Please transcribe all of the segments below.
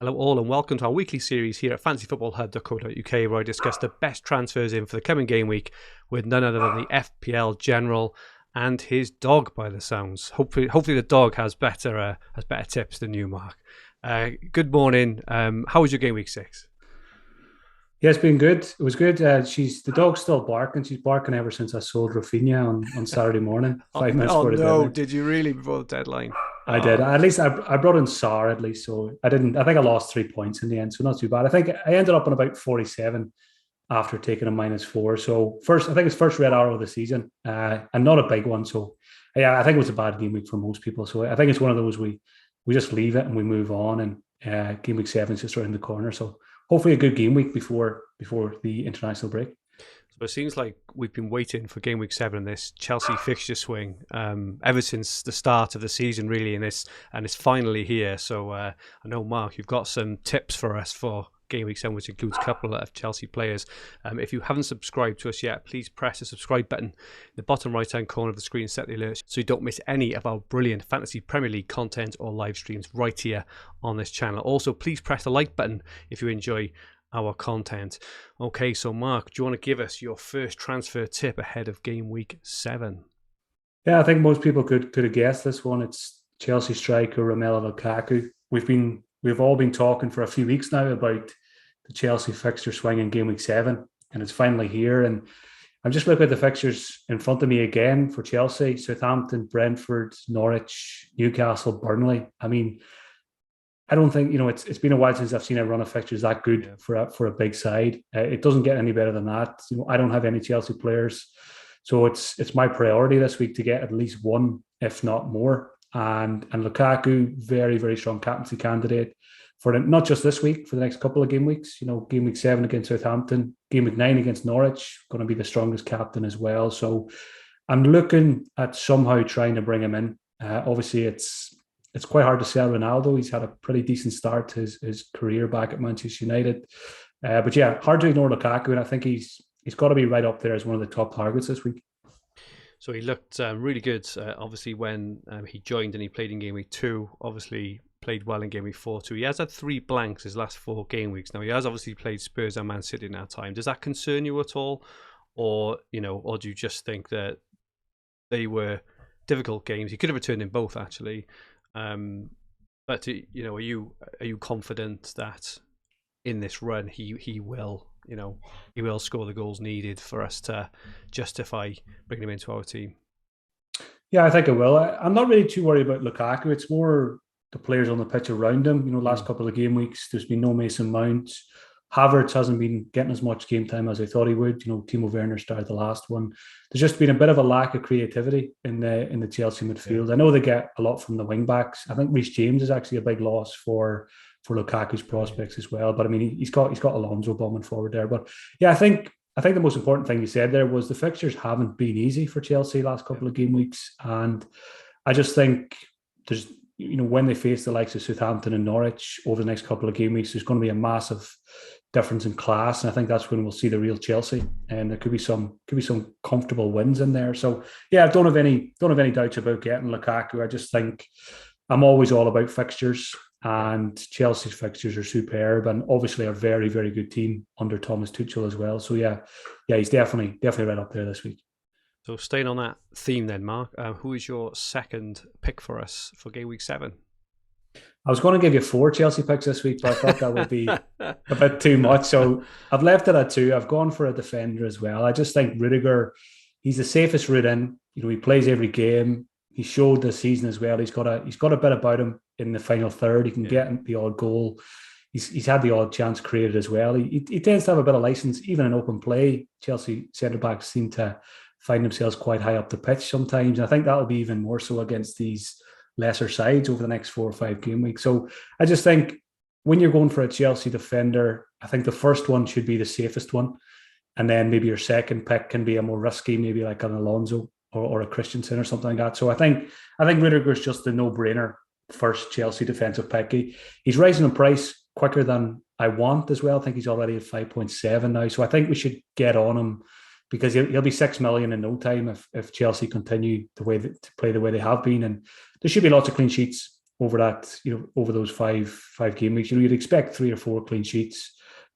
Hello all and welcome to our weekly series here at fantasyfootballhub.co.uk, where I discuss the best transfers in for the coming game week with none other than the FPL General and his dog, by the sounds. Hopefully the dog has better tips than you, Mark. Good morning. How was your game week 6? Yeah, it's been good. It was good. The dog's still barking. She's barking ever since I sold RAPHINHA on Saturday morning, 5 minutes Oh before the no, deadline. did you really before the deadline? I did. Oh, At least I brought in SAR at least, so I didn't. I think I lost 3 points in the end, so not too bad. I think I ended up on about 47 after taking a -4. So I think it's first red arrow of the season, and not a big one. So yeah, I think it was a bad game week for most people. So I think it's one of those we just leave it and we move on. And game week 7 is just around the corner. So hopefully a good game week before the international break. so it seems like we've been waiting for game week 7 and this Chelsea fixture swing ever since the start of the season, really, and it's finally here. So I know, Mark, you've got some tips for us for game week 7, which includes a couple of Chelsea players. If you haven't subscribed to us yet, please press the subscribe button in the bottom right hand corner of the screen, set the alerts so you don't miss any of our brilliant Fantasy Premier League content or live streams right here on this channel. Also, please press the like button if you enjoy our content. Okay, so Mark, do you want to give us your first transfer tip ahead of game week 7? Yeah, I think most people could have guessed this one. It's Chelsea striker ROMELU LUKAKU. We've all been talking for a few weeks now about the Chelsea fixture swing in game week 7, and it's finally here. And I'm just looking at the fixtures in front of me again for Chelsea: Southampton, Brentford, Norwich, Newcastle, Burnley. I mean, I don't think it's been a while since I've seen a run of fixtures that good for a big side. It doesn't get any better than that. I don't have any Chelsea players, so it's my priority this week to get at least one, if not more. And Lukaku, very very strong captaincy candidate for not just this week, for the next couple of game weeks. Game week 7 against Southampton, game week 9 against Norwich, going to be the strongest captain as well. So I'm looking at somehow trying to bring him in. Obviously, it's quite hard to sell Ronaldo. He's had a pretty decent start to his career back at Manchester United. But yeah, hard to ignore Lukaku, and I think he's got to be right up there as one of the top targets this week. So he looked really good, obviously, when he joined, and he played in game week 2. Obviously, played well in game week 4 too. He has had 3 blanks his last 4 game weeks. Now, he has obviously played Spurs and Man City in that time. Does that concern you at all? Or do you just think that they were difficult games? He could have returned in both, actually. But are you confident that in this run he will score the goals needed for us to justify bringing him into our team? Yeah, I think it will. I'm not really too worried about Lukaku. It's more the players on the pitch around him. Last couple of game weeks, there's been no Mason Mount. Havertz hasn't been getting as much game time as I thought he would. Timo Werner started the last one. There's just been a bit of a lack of creativity in the Chelsea midfield. I know they get a lot from the wing backs. I think Reece James is actually a big loss for Lukaku's prospects as well. But I mean, he's got Alonso bombing forward there. But yeah, I think the most important thing you said there was the fixtures haven't been easy for Chelsea last couple of game weeks, and I just think there's when they face the likes of Southampton and Norwich over the next couple of game weeks, there's going to be a massive difference in class, and I think that's when we'll see the real Chelsea, and there could be some comfortable wins in there. So yeah, I don't have any doubts about getting Lukaku. I just think I'm always all about fixtures, and Chelsea's fixtures are superb, and obviously a very very good team under Thomas Tuchel as well. So yeah, he's definitely right up there this week. So staying on that theme then, Mark, who is your second pick for us for game week 7? I was going to give you 4 Chelsea picks this week, but I thought that would be a bit too much. So I've left it at 2. I've gone for a defender as well. I just think Rüdiger, he's the safest route in. He plays every game. He showed this season as well. He's got a bit about him in the final third. He can get the odd goal. He's had the odd chance created as well. He tends to have a bit of license, even in open play. Chelsea centre-backs seem to find themselves quite high up the pitch sometimes. And I think that'll be even more so against these lesser sides over the next 4 or 5 game weeks. So I just think when you're going for a Chelsea defender, I think the first one should be the safest one. And then maybe your second pick can be a more risky, maybe like an Alonso or a Christensen or something like that. So I think Rudiger's just a no-brainer first Chelsea defensive pick. He's rising in price quicker than I want as well. I think he's already at 5.7 now. So I think we should get on him, because he'll be 6 million in no time if Chelsea continue to play the way they have been. And there should be lots of clean sheets over that, over those five game weeks. You'd expect 3 or 4 clean sheets.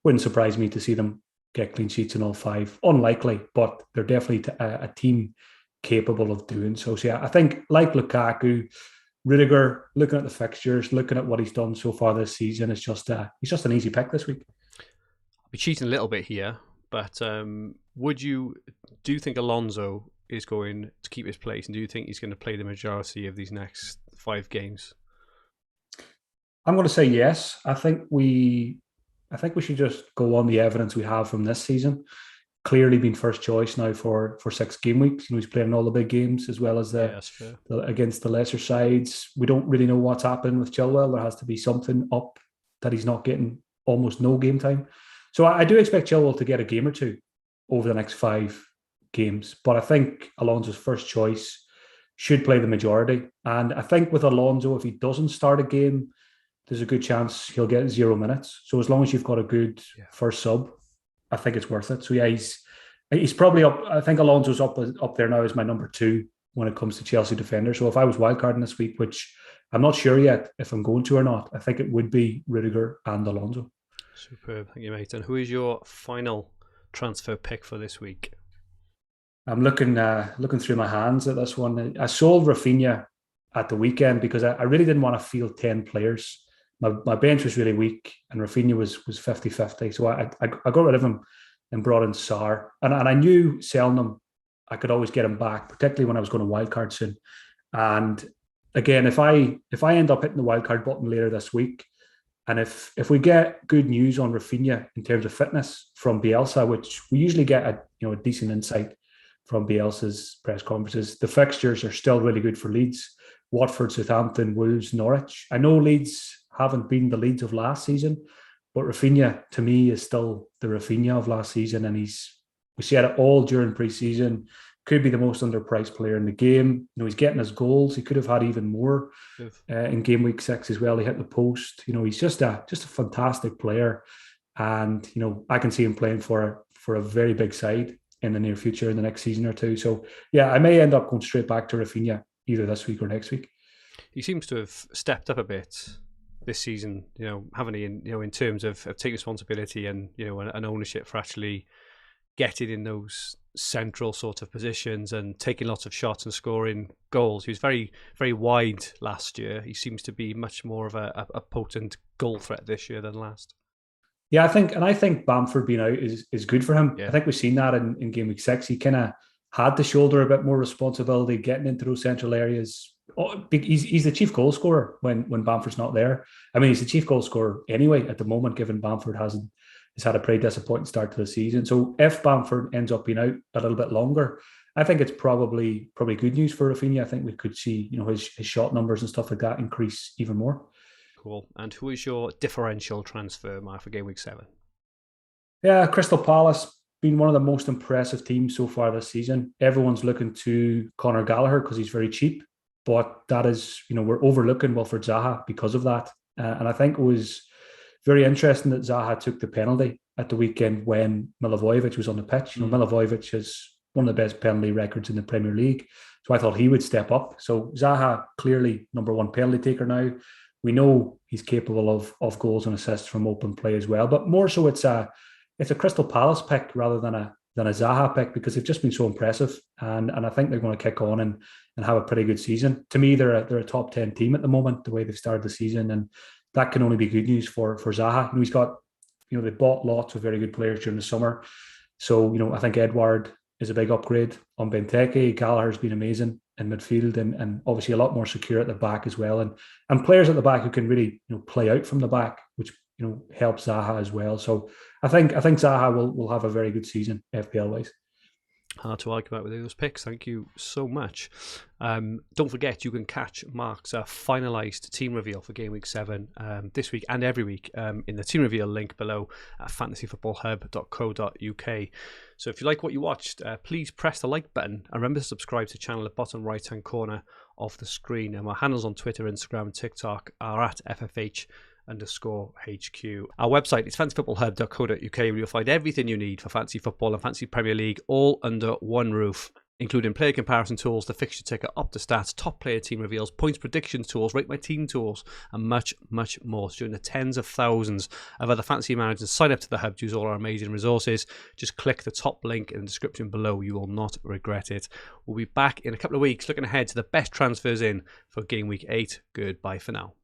Wouldn't surprise me to see them get clean sheets in all 5. Unlikely, but they're definitely a team capable of doing so. So yeah, I think like Lukaku, Rüdiger, looking at the fixtures, looking at what he's done so far this season, he's just an easy pick this week. I'll be cheating a little bit here, but do you think Alonso is going to keep his place, and do you think he's going to play the majority of these next 5 games? I'm going to say yes. I think we should just go on the evidence we have from this season. Clearly been first choice now for 6 game weeks. He's playing all the big games as well as against the lesser sides. We don't really know what's happening with Chilwell. There has to be something up that he's not getting almost no game time. So I do expect Chilwell to get a game or 2 over the next 5 games. But I think Alonso's first choice should play the majority. And I think with Alonso, if he doesn't start a game, there's a good chance he'll get 0 minutes. So as long as you've got a good first sub, I think it's worth it. So yeah, he's probably up. I think Alonso's up there now as my number 2 when it comes to Chelsea defender. So if I was wildcarding this week, which I'm not sure yet if I'm going to or not, I think it would be Rüdiger and Alonso. Superb, thank you, mate. And who is your final transfer pick for this week? I'm looking through my hands at this one. I sold Raphinha at the weekend because I really didn't want to field 10 players. My bench was really weak and Raphinha was 50-50. So I got rid of him and brought in Sarr. And I knew selling him, I could always get him back, particularly when I was going to wildcard soon. And again, if I end up hitting the wildcard button later this week, and if we get good news on Raphinha in terms of fitness from Bielsa, which we usually get a decent insight from Bielsa's press conferences, the fixtures are still really good for Leeds. Watford, Southampton, Wolves, Norwich. I know Leeds haven't been the Leeds of last season, but Raphinha to me is still the Raphinha of last season, and we said it all during pre-season. Could be the most underpriced player in the game. He's getting his goals. He could have had even more in game week 6 as well. He hit the post. He's just a fantastic player, and I can see him playing for a very big side in the near future in the next season or 2. So yeah, I may end up going straight back to Raphinha either this week or next week. He seems to have stepped up a bit this season, haven't he? In terms of taking responsibility and an ownership for actually getting in those central sort of positions and taking lots of shots and scoring goals. He was very, very wide last year. He seems to be much more of a potent goal threat this year than last. Yeah, I think Bamford being out is good for him. Yeah. I think we've seen that in game week 6. He kind of had to shoulder a bit more responsibility getting into those central areas. He's the chief goal scorer when Bamford's not there. I mean, he's the chief goal scorer anyway at the moment, given Bamford has had a pretty disappointing start to the season. So if Bamford ends up being out a little bit longer, I think it's probably good news for Raphinha. I think we could see his shot numbers and stuff like that increase even more. Cool. And who is your differential transfer, Mark, for game week 7? Yeah, Crystal Palace been one of the most impressive teams so far this season. Everyone's looking to Conor Gallagher because he's very cheap, but that is, we're overlooking WILFRIED ZAHA because of that. And I think it was very interesting that ZAHA took the penalty at the weekend when Milivojevic was on the pitch. Milivojevic has one of the best penalty records in the Premier League. So I thought he would step up. So ZAHA, clearly number 1 penalty taker now. We know he's capable of goals and assists from open play as well. But more so it's a Crystal Palace pick rather than a ZAHA pick because they've just been so impressive. And I think they're going to kick on and have a pretty good season. To me, they're a top 10 team at the moment, the way they've started the season. And that can only be good news for ZAHA. He's got, they bought lots of very good players during the summer. So, I think Edouard is a big upgrade on Benteke. Gallagher's been amazing in midfield and obviously a lot more secure at the back as well. And players at the back who can really, play out from the back, which, helps ZAHA as well. So I think ZAHA will have a very good season FPL wise. Hard to argue about with those picks. Thank you so much. Don't forget, you can catch Mark's finalised team reveal for Game Week 7 this week and every week in the team reveal link below at fantasyfootballhub.co.uk. So if you like what you watched, please press the like button and remember to subscribe to the channel at the bottom right-hand corner of the screen. And our handles on Twitter, Instagram and TikTok are at FFH_HQ. Our website is fantasyfootballhub.co.uk where you'll find everything you need for fantasy football and fantasy Premier League all under one roof. including player comparison tools, the fixture ticker, Opta stats, top player team reveals, points prediction tools, rate my team tools, and much, much more. So join the tens of thousands of other fantasy managers. Sign up to the hub to use all our amazing resources. Just click the top link in the description below. You will not regret it. We'll be back in a couple of weeks looking ahead to the best transfers in for Game Week 8. Goodbye for now.